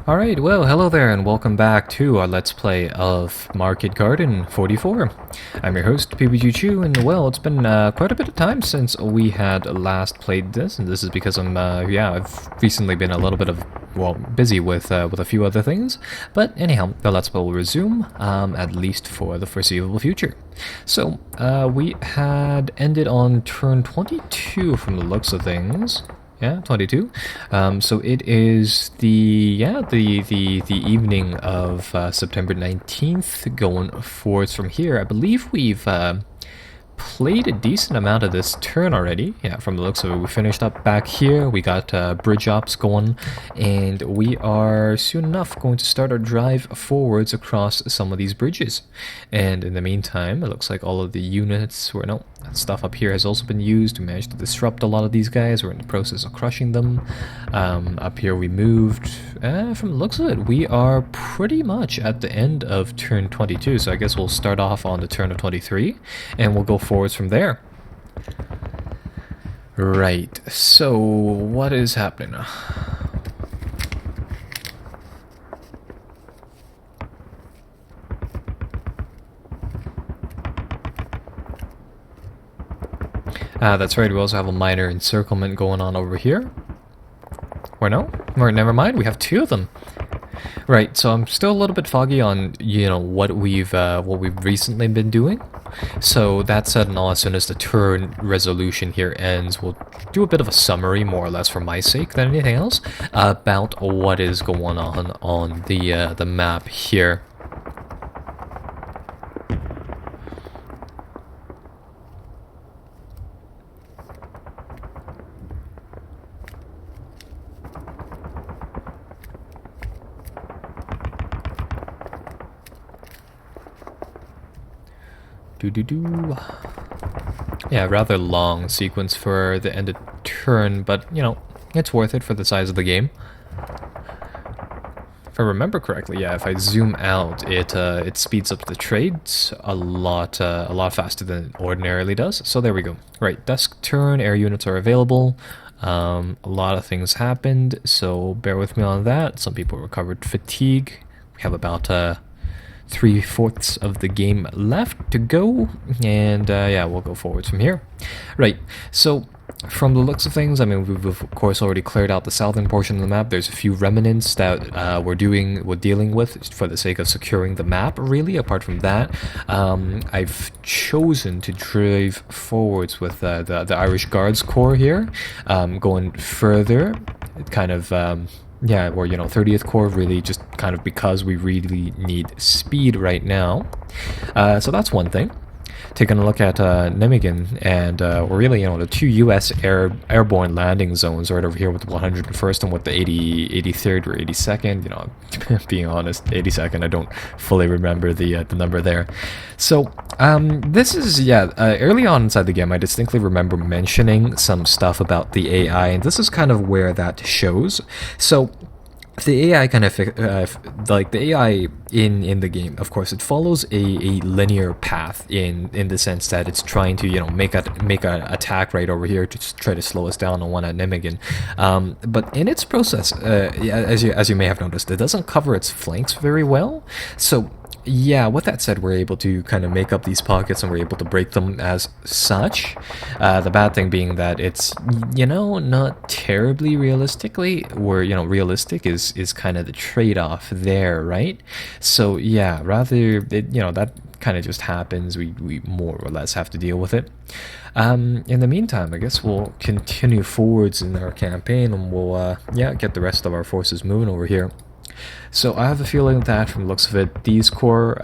Alright, well, hello there and welcome back to our Let's Play of Market Garden 44. I'm your host, PBG Chu, and well, it's been quite a bit of time since we had last played this, and this is because I've recently been a little bit busy with a few other things, but anyhow, the Let's Play will resume, at least for the foreseeable future. So, we had ended on turn 22 from the looks of things. Yeah, 22. So it is the evening of September 19th, going forwards from here. I believe we've played a decent amount of this turn already. Yeah, from the looks of it, we finished up back here. We got bridge ops going, and we are soon enough going to start our drive forwards across some of these bridges. And in the meantime, it looks like all of the units stuff up here has also been used. We managed to disrupt a lot of these guys. We're in the process of crushing them. Up here we moved. From the looks of it, we are pretty much at the end of turn 22, so I guess we'll start off on the turn of 23, and we'll go forwards from there. Right, so what is happening now? That's right, we also have a minor encirclement going on over here. Or no? Or never mind, we have two of them. Right, so I'm still a little bit foggy on, what we've recently been doing. So that said and all, as soon as the turn resolution here ends, we'll do a bit of a summary, more or less for my sake than anything else, about what is going on the map here. Yeah, rather long sequence for the end of turn, but, it's worth it for the size of the game. If I remember correctly, yeah, if I zoom out, it speeds up the trades a lot faster than it ordinarily does. So there we go. Right, desk turn, air units are available. A lot of things happened, so bear with me on that. Some people recovered fatigue. We have about 3/4 of the game left to go, and yeah, we'll go forwards from here. Right, so from the looks of things, I mean, we've of course already cleared out the southern portion of the map. There's a few remnants that we're dealing with for the sake of securing the map, really. Apart from that, I've chosen to drive forwards with the Irish Guards Corps here, going further, kind of yeah, or 30th Corps, really just kind of because we really need speed right now. So that's one thing. Taking a look at Nijmegen, and really, the two U.S. airborne landing zones right over here with the 101st and with the 83rd or 82nd. Being honest, 82nd, I don't fully remember the number there. So this is, early on inside the game, I distinctly remember mentioning some stuff about the AI, and this is kind of where that shows. So the AI kind of like the AI in the game, of course, it follows a linear path in the sense that it's trying to make a attack right over here to try to slow us down on one at Nijmegen. But in its process, as you may have noticed, it doesn't cover its flanks very well. So yeah, with that said, we're able to kind of make up these pockets and we're able to break them as such. The bad thing being that it's, not terribly realistically, where, realistic is kind of the trade-off there, right? So yeah, that kind of just happens. We more or less have to deal with it. In the meantime, I guess we'll continue forwards in our campaign, and we'll, get the rest of our forces moving over here. So I have a feeling that, from the looks of it, these corps,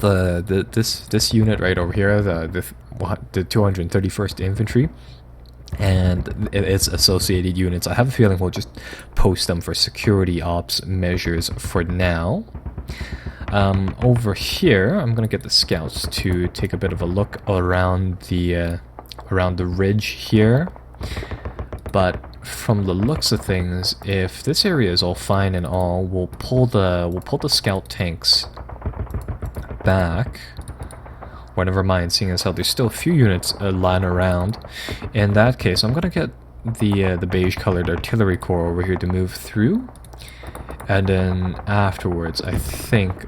this unit right over here, the 231st Infantry, and its associated units, I have a feeling we'll just post them for security ops measures for now. Over here, I'm gonna get the scouts to take a bit of a look around the ridge here, but from the looks of things, if this area is all fine and all, we'll pull the scout tanks back. Or never mind, seeing as how there's still a few units lying around. In that case, I'm gonna get the beige colored artillery corps over here to move through, And then afterwards, I think...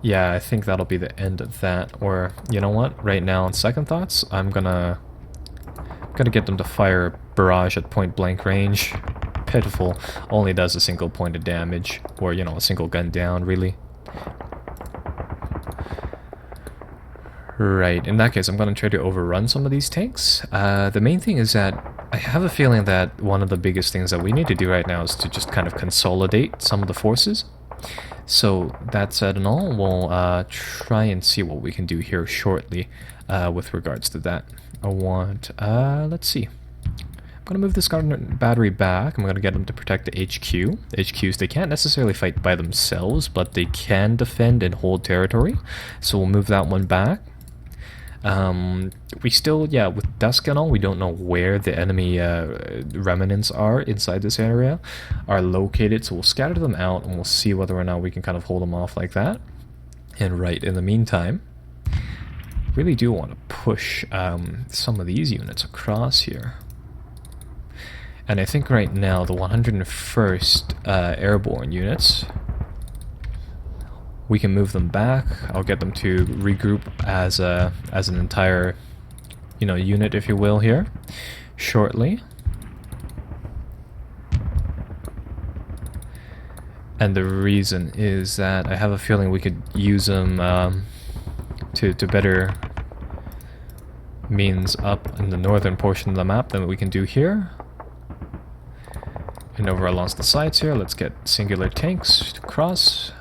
Yeah, I think that'll be the end of that. Or, you know what? Right now, on second thoughts, I'm gonna get them to fire a barrage at point-blank range. Pitiful. Only does a single point of damage. Or, you know, a single gun down, really. Right, in that case, I'm going to try to overrun some of these tanks. The main thing is that I have a feeling that one of the biggest things that we need to do right now is to just kind of consolidate some of the forces. So, that said and all, we'll try and see what we can do here shortly with regards to that. I want, let's see. I'm going to move this battery back. I'm going to get them to protect the HQ. HQs, they can't necessarily fight by themselves, but they can defend and hold territory. So we'll move that one back. We still, yeah, with dusk and all, we don't know where the enemy remnants are inside this area, are located, so we'll scatter them out and we'll see whether or not we can kind of hold them off like that. And right, in the meantime, really do want to push some of these units across here. And I think right now the 101st Airborne units, we can move them back. I'll get them to regroup as an entire, you know, unit, if you will, here shortly. And the reason is that I have a feeling we could use them to better means up in the northern portion of the map than we can do here. And over along the sides here, let's get singular tanks to cross.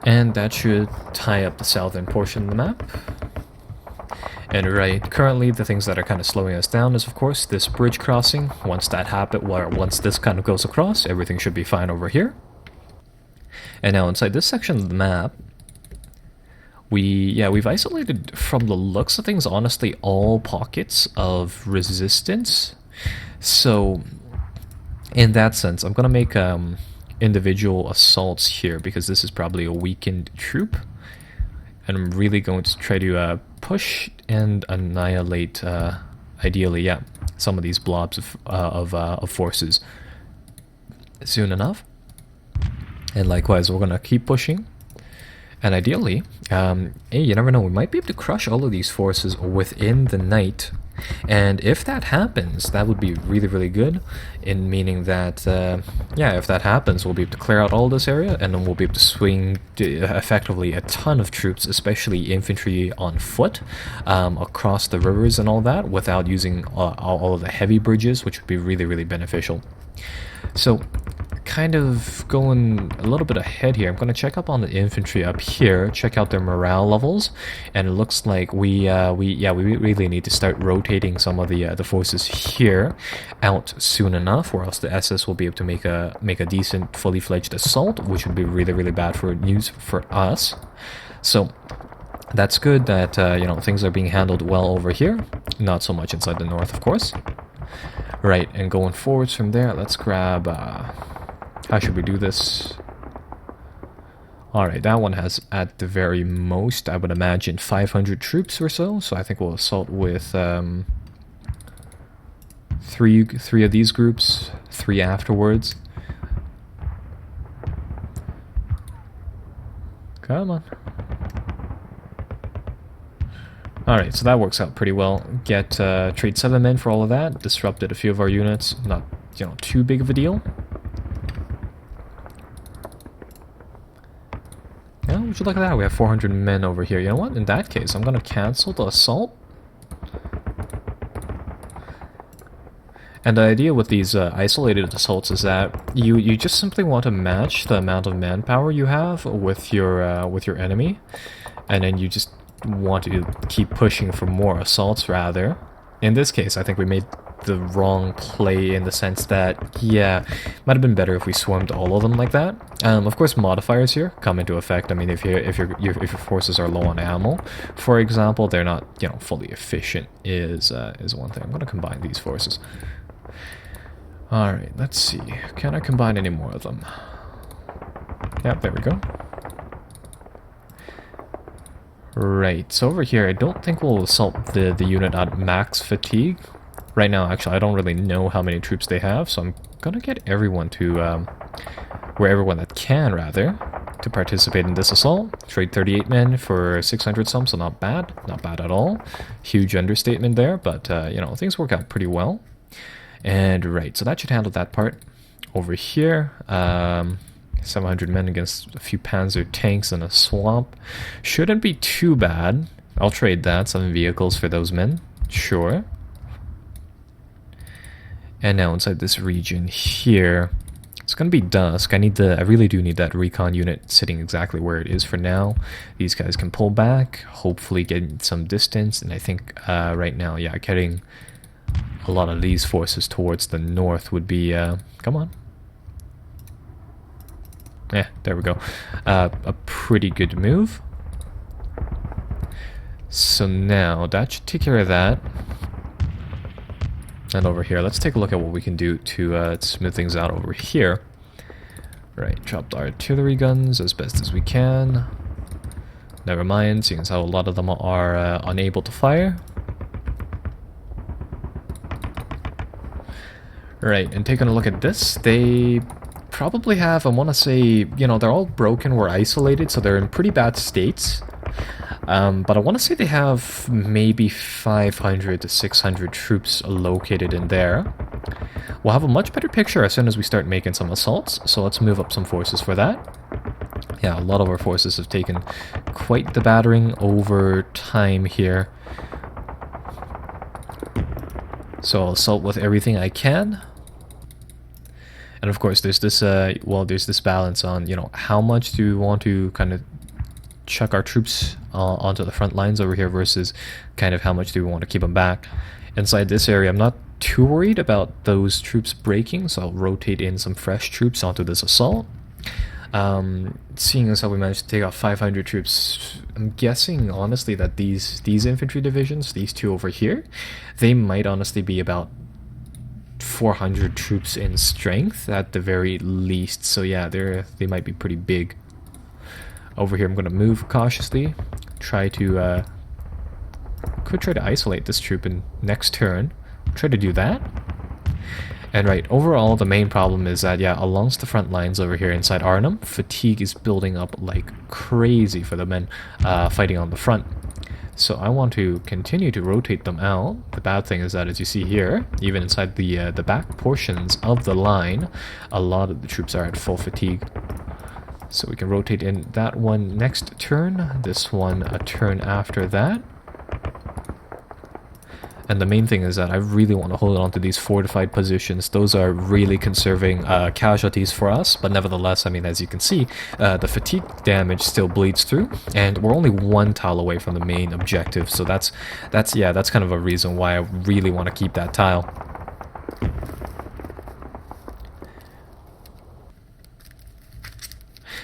And that should tie up the southern portion of the map. And right, currently the things that are kind of slowing us down is, of course, this bridge crossing. Once that happens, once this kind of goes across, everything should be fine over here. And now inside this section of the map, we've isolated, from the looks of things, honestly, all pockets of resistance. So, in that sense, I'm gonna make individual assaults here, because this is probably a weakened troop. And I'm really going to try to push and annihilate, ideally, yeah, some of these blobs of forces soon enough. And likewise, we're gonna keep pushing. And ideally, hey, you never know, we might be able to crush all of these forces within the night. And if that happens, that would be really, really good, in meaning that, yeah, if that happens, we'll be able to clear out all this area, and then we'll be able to swing effectively a ton of troops, especially infantry on foot, across the rivers and all that, without using all of the heavy bridges, which would be really, really beneficial. So, kind of going a little bit ahead here, I'm going to check up on the infantry up here, check out their morale levels, and it looks like we really need to start rotating some of the forces here out soon enough, or else the SS will be able to make a decent, fully fledged assault, which would be really, really bad news for us. So that's good that you know, things are being handled well over here, not so much inside the north, of course. Right, and going forwards from there, let's grab. How should we do this? Alright, that one has at the very most, I would imagine, 500 troops or so. So I think we'll assault with three of these groups, 3 afterwards. Come on. Alright, so that works out pretty well. Get trade 7 men for all of that. Disrupted a few of our units. Not, you know, too big of a deal. Yeah, would you look at that? We have 400 men over here. You know what? In that case, I'm going to cancel the assault. And the idea with these isolated assaults is that you just simply want to match the amount of manpower you have with your enemy, and then you just want to keep pushing for more assaults, rather. In this case, I think we made the wrong play, in the sense that, yeah, might have been better if we swarmed all of them like that. Of course, modifiers here come into effect. I mean, if your forces are low on ammo, for example, they're not, you know, fully efficient, is one thing. I'm going to combine these forces. All right, let's see. Can I combine any more of them? Yep, there we go. Right, so over here, I don't think we'll assault the unit at max fatigue. Right now, actually, I don't really know how many troops they have, so I'm gonna get everyone to, or everyone that can, rather, to participate in this assault. Trade 38 men for 600 some, so not bad. Not bad at all. Huge understatement there, but, you know, things work out pretty well. And, right, so that should handle that part. Over here, 700 men against a few Panzer tanks in a swamp. Shouldn't be too bad. I'll trade that, some vehicles for those men. Sure. And now inside this region here, it's going to be dusk. I really do need that recon unit sitting exactly where it is for now. These guys can pull back, hopefully get some distance. And I think right now, yeah, getting a lot of these forces towards the north would be, come on. Yeah, there we go. A pretty good move. So now, that should take care of that. And over here, let's take a look at what we can do to smooth things out over here. Right, drop the artillery guns as best as we can. Never mind, seeing as how a lot of them are unable to fire. Right, and taking a look at this, they probably have, I want to say, you know, they're all broken or isolated, so they're in pretty bad states. But I want to say they have maybe 500 to 600 troops located in there. We'll have a much better picture as soon as we start making some assaults, so let's move up some forces for that. Yeah, a lot of our forces have taken quite the battering over time here. So I'll assault with everything I can. And of course, there's this, there's this balance on, you know, how much do we want to kind of chuck our troops onto the front lines over here versus kind of how much do we want to keep them back. Inside this area, I'm not too worried about those troops breaking, so I'll rotate in some fresh troops onto this assault. Seeing as how we managed to take off 500 troops, I'm guessing, honestly, that these infantry divisions, these two over here, they might honestly be about 400 troops in strength at the very least. So yeah, they might be pretty big. Over here, I'm going to move cautiously. Could try to isolate this troop in next turn. Try to do that. And right, overall, the main problem is that, yeah, along the front lines over here inside Arnhem, fatigue is building up like crazy for the men fighting on the front. So I want to continue to rotate them out. The bad thing is that, as you see here, even inside the back portions of the line, a lot of the troops are at full fatigue. So we can rotate in that one next turn, this one a turn after that. And the main thing is that I really want to hold on to these fortified positions. Those are really conserving casualties for us, but nevertheless, I mean, as you can see, the fatigue damage still bleeds through, and we're only one tile away from the main objective. So that's kind of a reason why I really want to keep that tile.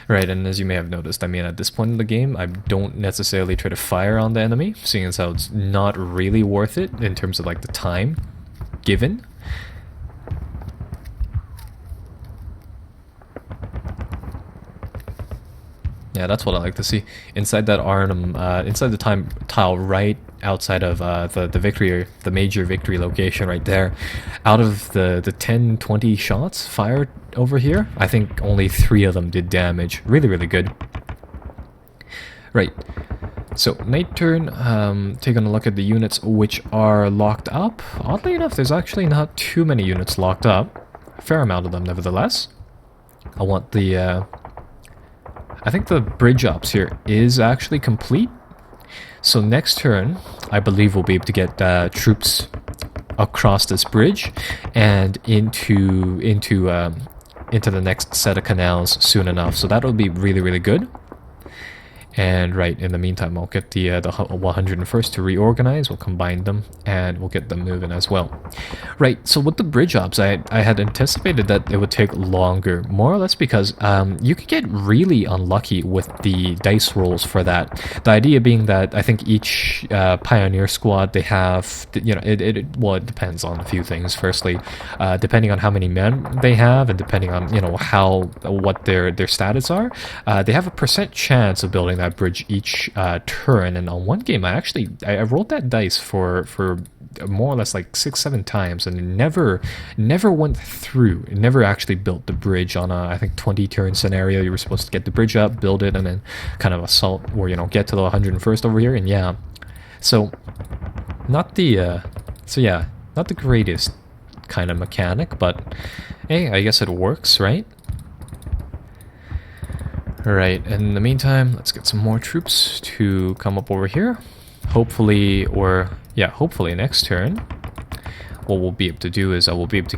Right, and as you may have noticed, I mean, at this point in the game, I don't necessarily try to fire on the enemy, seeing as how it's not really worth it in terms of, like, the time given. Yeah, that's what I like to see. Inside that Arnhem, inside the tile right outside of the victory, the major victory location right there, out of the 10-20 shots fired over here, I think only 3 of them did damage. Really, really good. Right. So, night turn, taking a look at the units which are locked up. Oddly enough, there's actually not too many units locked up. A fair amount of them, nevertheless. I want the, I think the bridge ops here is actually complete. So next turn, I believe we'll be able to get troops across this bridge and into the next set of canals soon enough. So that'll be really, really good. And right, in the meantime, I'll get the 101st to reorganize. We'll combine them, and we'll get them moving as well. Right, so with the bridge ops, I had anticipated that it would take longer, more or less because you could get really unlucky with the dice rolls for that. The idea being that I think each pioneer squad, they have, you know, it depends on a few things. Firstly, depending on how many men they have, and depending on, you know, what their status are, they have a % chance of building that bridge each turn. And on one game, I rolled that dice for more or less like 6-7 times, and it never went through. It never actually built the bridge on a, I think, 20 turn scenario. You were supposed to get the bridge up, build it, and then kind of assault, or get to the 101st over here. And yeah, so not the not the greatest kind of mechanic, but hey, I guess it works, right? Alright, in the meantime, let's get some more troops to come up over here. Hopefully next turn, what we'll be able to do is we'll be able to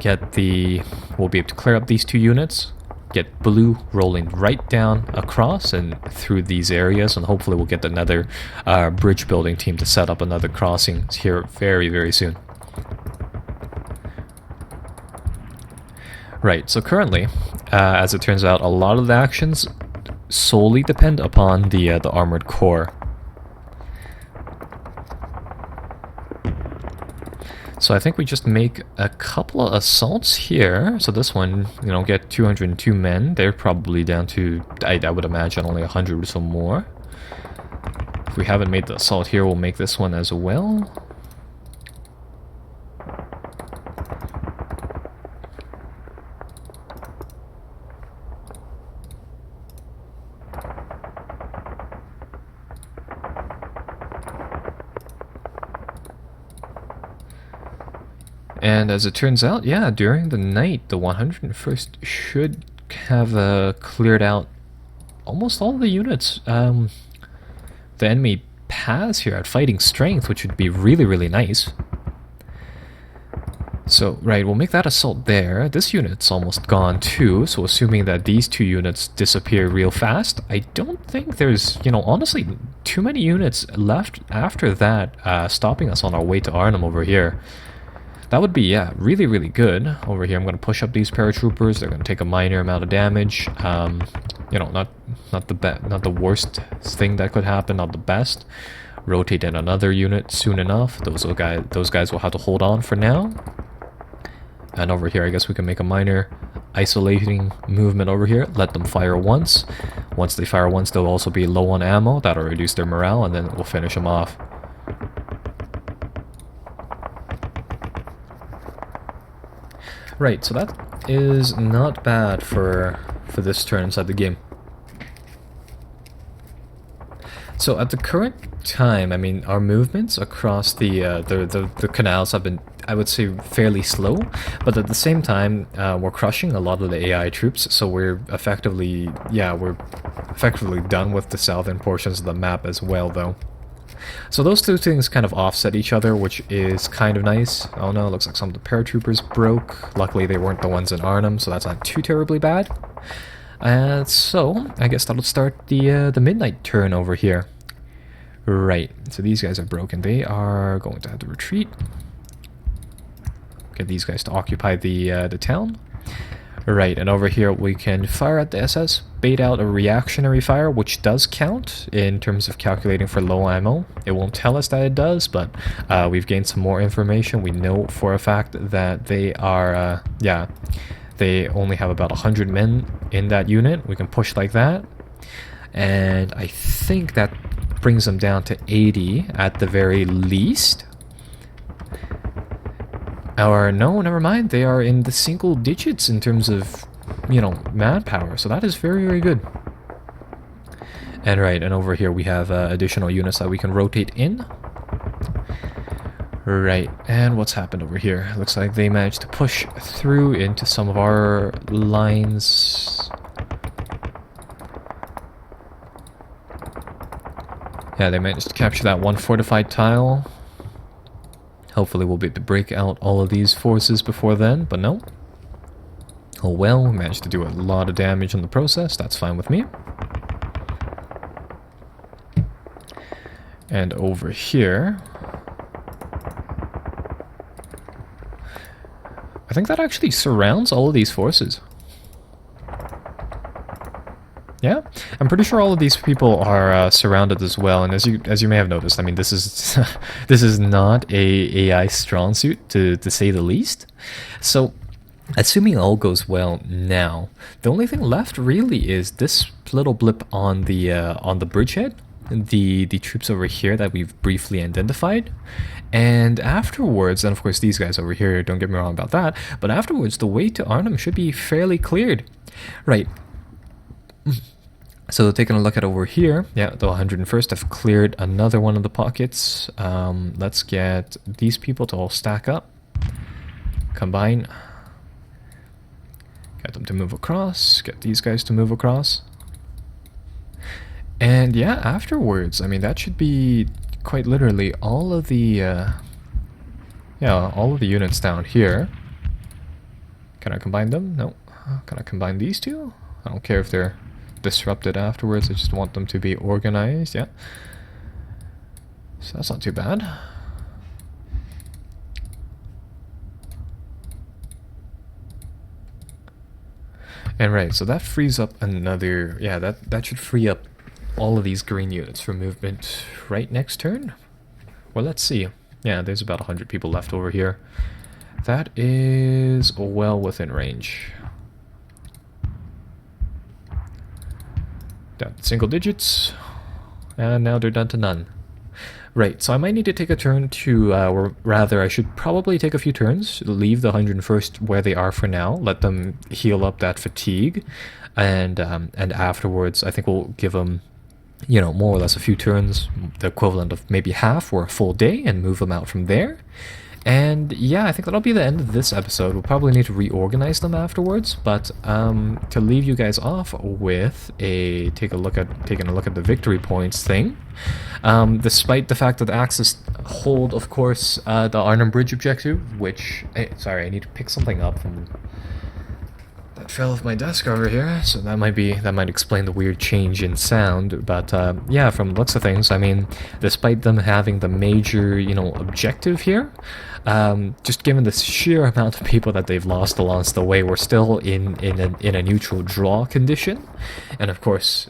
clear up these 2 units, get blue rolling right down across and through these areas, and hopefully we'll get another bridge building team to set up another crossing here very, very soon. Right, so currently, as it turns out, a lot of the actions solely depend upon the armored core. So I think we just make a couple of assaults here. So this one, get 202 men. They're probably down to, I would imagine, only 100 or so more. If we haven't made the assault here, we'll make this one as well. And as it turns out, yeah, during the night, the 101st should have cleared out almost all the units. The enemy has here at fighting strength, which would be really, really nice. So, right, we'll make that assault there. This unit's almost gone too, so assuming that these 2 units disappear real fast, I don't think there's, honestly, too many units left after that stopping us on our way to Arnhem over here. That would be, yeah, really, really good. Over here, I'm going to push up these paratroopers. They're going to take a minor amount of damage. Not the worst thing that could happen, not the best. Rotate in another unit soon enough. Those guys will have to hold on for now. And over here, I guess we can make a minor isolating movement over here. Let them fire once. Once they fire once, they'll also be low on ammo. That'll reduce their morale, and then we'll finish them off. Right, so that is not bad for this turn inside the game. So at the current time, I mean, our movements across the canals have been, I would say, fairly slow, but at the same time, we're crushing a lot of the AI troops, so we're effectively done with the southern portions of the map as well, though. So those 2 things kind of offset each other, which is kind of nice. Oh no, looks like some of the paratroopers broke. Luckily they weren't the ones in Arnhem, so that's not too terribly bad. So I guess that'll start the midnight turn over here. Right, so these guys are broken. They are going to have to retreat. Get these guys to occupy the town. Right, and over here we can fire at the SS, bait out a reactionary fire, which does count in terms of calculating for low ammo. It won't tell us that it does, but we've gained some more information. We know for a fact that they are, they only have about 100 men in that unit. We can push like that, and I think that brings them down to 80 at the very least. Or no, never mind, they are in the single digits in terms of, manpower, so that is very, very good. And right, and over here we have additional units that we can rotate in. Right, and what's happened over here? Looks like they managed to push through into some of our lines. Yeah, they managed to capture that one fortified tile. Hopefully we'll be able to break out all of these forces before then, but no. Oh well, we managed to do a lot of damage in the process, that's fine with me. And over here, I think that actually surrounds all of these forces. Yeah, I'm pretty sure all of these people are surrounded as well, and as you may have noticed, I mean, this is this is not a AI strong suit to say the least. So, assuming all goes well now, the only thing left really is this that little blip on the bridgehead, the troops over here that we've briefly identified, and afterwards, and of course these guys over here, don't get me wrong about that, but afterwards the way to Arnhem should be fairly cleared. Right. So taking a look at over here, yeah, the 101st have cleared another one of the pockets. Let's get these people to all stack up, combine, get them to move across, get these guys to move across. And yeah, afterwards, I mean, that should be quite literally all of the, all of the units down here. Can I combine them? No. Can I combine these two? I don't care if they're disrupted afterwards, I just want them to be organized, yeah. So that's not too bad. And right, so that frees up another, yeah, that should free up all of these green units for movement right next turn. Well, let's see. Yeah, there's about 100 people left over here. That is well within range. Down to single digits, and now they're down to none. Right, so I might need to take a turn to, or rather I should probably take a few turns, leave the 101st where they are for now, let them heal up that fatigue, and afterwards I think we'll give them, you know, more or less a few turns, the equivalent of maybe half or a full day, and move them out from there. And yeah, I think that'll be the end of this episode. We'll probably need to reorganize them afterwards, but to leave you guys off with taking a look at the victory points thing. Despite the fact that the Axis hold, of course, the Arnhem Bridge objective, which sorry, I need to pick something up from that fell off my desk over here, so that might explain the weird change in sound. But yeah, from the looks of things, I mean, despite them having the major, you know, objective here, just given the sheer amount of people that they've lost along the way, we're still in a neutral draw condition. And of course,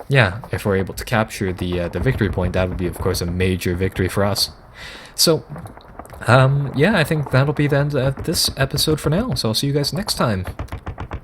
yeah, if we're able to capture the victory point, that would be, of course, a major victory for us. So yeah, I think that'll be the end of this episode for now. So I'll see you guys next time.